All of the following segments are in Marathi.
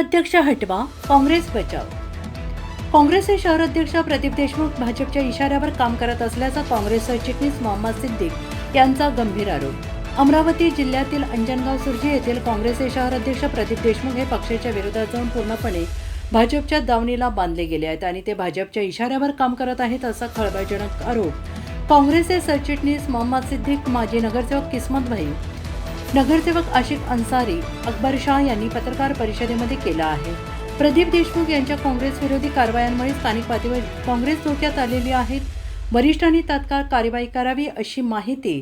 अध्यक्ष हटवा, काँग्रेस बचाव. काँग्रेसचे शहर अध्यक्ष प्रदीप देशमुख भाजपच्या इशाऱ्यावर काम करत असल्याचा काँग्रेस सरचिटणीस मोहम्मद सिद्दीक यांचा गंभीर आरोप. अमरावती जिल्ह्यातील अंजनगाव सुर्जी येथील काँग्रेसचे शहर अध्यक्ष प्रदीप देशमुख हे पक्षाच्या विरोधात जाऊन पूर्णपणे भाजपच्या दावणीला बांधले गेले आहेत आणि ते भाजपच्या इशाऱ्यावर काम करत आहेत असा खळबळजनक आरोप काँग्रेसचे सरचिटणीस मोहम्मद सिद्दीक, माजी नगरसेवक किस्मत भाई, नगरसेवक आशिक अन्सारी, अकबर शाह यांनी पत्रकार परिषदेमध्ये केला आहे. प्रदीप देशमुख यांच्या काँग्रेस विरोधी कारवायांमुळे स्थानिक पातळीवर काँग्रेस धोक्यात आलेली आहे. वरिष्ठांनी तात्काळ कार्यवाही करावी अशी माहिती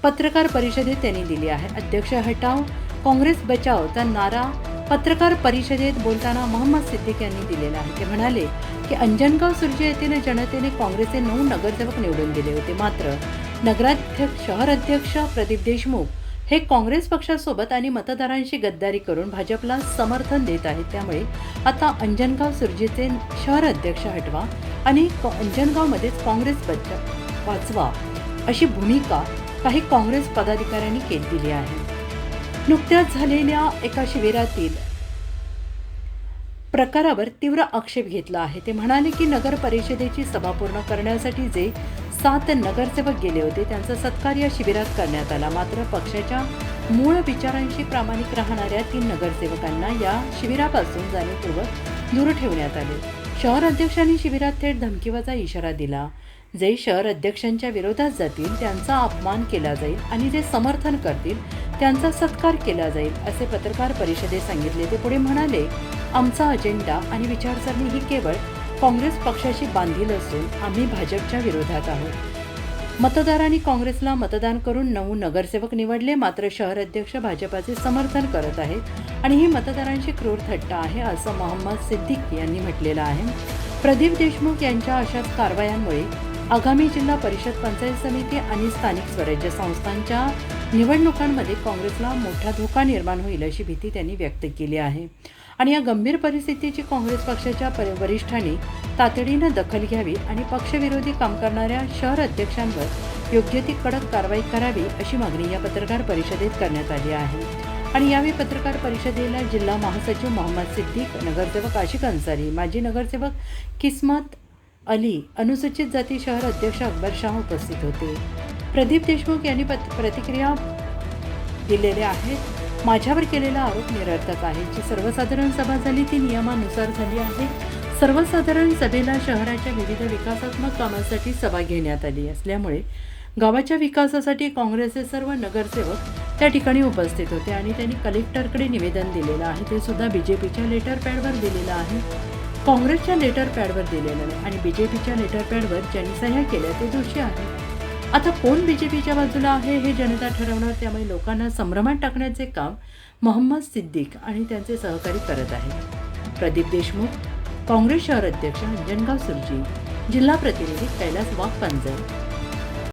पत्रकार परिषदेत त्यांनी दिली आहे. अध्यक्ष हटाव, काँग्रेस बचावचा नारा पत्रकार परिषदेत बोलताना मोहम्मद सिद्दीक यांनी दिलेला आहे. ते म्हणाले की अंजनगाव सुर्जी येथील जनतेने काँग्रेसचे 9 नगरसेवक निवडून दिले होते, मात्र नगराध्यक्ष शहर अध्यक्ष प्रदीप देशमुख हे काँग्रेस पक्षासोबत आणि मतदारांशी गद्दारी करून भाजपला समर्थन देत आहेत. त्यामुळे आता अंजनगाव सुर्जीचे शहर अध्यक्ष हटवा आणि अंजनगावमध्येच काँग्रेस वाचवा अशी भूमिका काही काँग्रेस पदाधिकाऱ्यांनी दिली आहे. नुकत्याच झालेल्या एका शिबिरातील प्रकारावर तीव्र आक्षेप घेतला आहे. ते म्हणाले की नगर परिषदेची सभा पूर्ण करण्यासाठी जे 7 नगरसेवक गेले होते त्यांचा सत्कार या शिबिरात करण्यात आला, मात्र पक्षाच्या मूळ विचारांशी प्रामाणिक राहणाऱ्या 3 नगरसेवकांना या शिबिरापासून जाणीवपूर्वक दूर ठेवण्यात आले. शहर अध्यक्षांनी शिबिरात थेट धमकीवाजा इशारा दिला, जे शहर अध्यक्षांच्या विरोधात जातील त्यांचा अपमान केला जाईल आणि जे समर्थन करतील त्यांचा सत्कार केला जाईल असे पत्रकार परिषदेत सांगितले. ते पुढे म्हणाले, आमचा अजेंडा आणि विचारसरणी ही केवळ काँग्रेस पक्षाशी बांधील असून आम्ही भाजपच्या विरोधात आहोत. मतदारांनी काँग्रेसला मतदान करून 9 नगरसेवक निवडले, मात्र शहर अध्यक्ष भाजपाचे समर्थन करत आहेत आणि ही मतदारांची क्रूर थट्टा आहे असं मोहम्मद सिद्दीक यांनी म्हटलेलं आहे. प्रदीप देशमुख यांच्या अशाच कारवायांमुळे आगामी जिल्हा परिषद, पंचायत समिती आणि स्थानिक स्वराज्य संस्थांच्या निवडणुकांमध्ये काँग्रेसला मोठा धोका निर्माण होईल अशी भीती त्यांनी व्यक्त केली आहे आणि या गंभीर परिस्थितीची काँग्रेस पक्षाच्या वरिष्ठांनी तातडीनं दखल घ्यावी आणि पक्षविरोधी काम करणाऱ्या शहर अध्यक्षांवर योग्य ती कडक कारवाई करावी अशी मागणी या पत्रकार परिषदेत करण्यात आली आहे. आणि यावेळी पत्रकार परिषदेला जिल्हा महासचिव मोहम्मद सिद्दीक, नगरसेवक आशिक अन्सारी, माजी नगरसेवक किस्मत अली, अनुसूचित जाती शहर अध्यक्ष अकबर शाह उपस्थित होते. प्रदीप देशमुख यांनी प्रतिक्रिया दिलेल्या आहेत. माझ्यावर केलेला आरोप निरर्थक आहे. जी सर्वसाधारण सभा झाली ती नियमानुसार झाली आहे. सर्वसाधारण सभेला शहराच्या विविध विकासात्मक कामांसाठी सभा घेण्यात आली असल्यामुळे गावाच्या विकासासाठी काँग्रेसचे सर्व नगरसेवक त्या ठिकाणी उपस्थित होते आणि त्यांनी कलेक्टरकडे निवेदन दिलेलं आहे. ते सुद्धा बीजेपीच्या लेटर पॅडवर दिलेलं आहे, काँग्रेसच्या लेटर पॅडवर दिलेलं नाही आणि बीजेपीच्या लेटर पॅडवर ज्यांनी सह्या केल्या ते दोषी आहेत. आता कोण बीजेपीच्या बाजूला आहे हे जनता ठरवणार, त्यामुळे लोकांना संभ्रमात टाकण्याचे काम मोहम्मद सिद्दीक आणि त्यांचे सहकारी करत आहेत. प्रदीप देशमुख, काँग्रेस शहर अध्यक्ष अंजनगाव सुर्जी, जिल्हा प्रतिनिधी कैलास वाघ, पांजर.